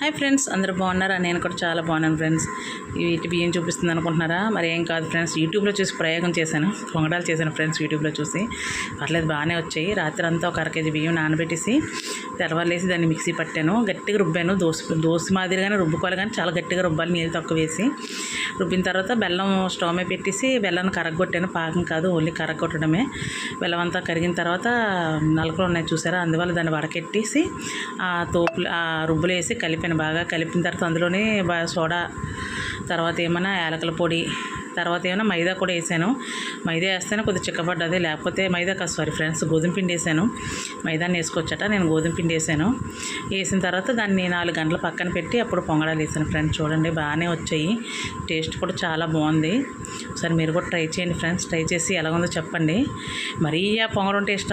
Hi friends, అందరూ బాగున్నారా? నేను కూడా చాలా బాగున్నాను ఫ్రెండ్స్. వీటి బియ్యం చూపిస్తుంది అనుకుంటున్నారా? మరి ఏం కాదు ఫ్రెండ్స్, యూట్యూబ్లో చూసి ప్రయోగం చేశాను, పొంగడాలు చేశాను ఫ్రెండ్స్. యూట్యూబ్లో చూసి పర్లేదు, బాగానే వచ్చాయి. రాత్రి అంతా ఒక 1 కేజీ బియ్యం నానబెట్టేసి తెరవాలేసి దాన్ని మిక్సీ పట్టాను, గట్టిగా రుబ్బాను. దోశ మాదిరిగానే రుబ్బుకోవాలి, కానీ చాలా గట్టిగా రుబ్బాలి, నీళ్ళు తక్కువ వేసి. రుబ్బిన తర్వాత బెల్లం స్టవ్ మీద పెట్టేసి బెల్లాన్ని కరగొట్టాను. పాకం కాదు, ఓన్లీ కరగొట్టడమే. బెల్లం అంతా కరిగిన తర్వాత నలకలు ఉన్నాయి చూసారా, అందువల్ల దాన్ని వడకెట్టేసి ఆ రుబ్బులు వేసి కలిపాను. బాగా కలిపిన తర్వాత అందులోనే సోడా, తర్వాత ఏమన్నా యాలకుల పొడి, తర్వాత ఏమైనా మైదా కూడా వేసాను. మైదా వేస్తేనే కొద్దిగా చిక్కబడ్డది, లేకపోతే మైదా కాదు సారీ ఫ్రెండ్స్, గోధుమ పిండి వేసాను. మైదాన్ని వేసుకోవచ్చట, నేను గోధుమ పిండి వేసాను. వేసిన తర్వాత దాన్ని 4 గంటలు పక్కన పెట్టి అప్పుడు పొంగడాలు వేసాను ఫ్రెండ్స్. చూడండి, బాగానే వచ్చాయి, టేస్ట్ కూడా చాలా బాగుంది. ఒకసారి మీరు కూడా ట్రై చేయండి ఫ్రెండ్స్. ట్రై చేసి ఎలా ఉందో చెప్పండి. మరీ ఆ పొంగడం టేస్ట్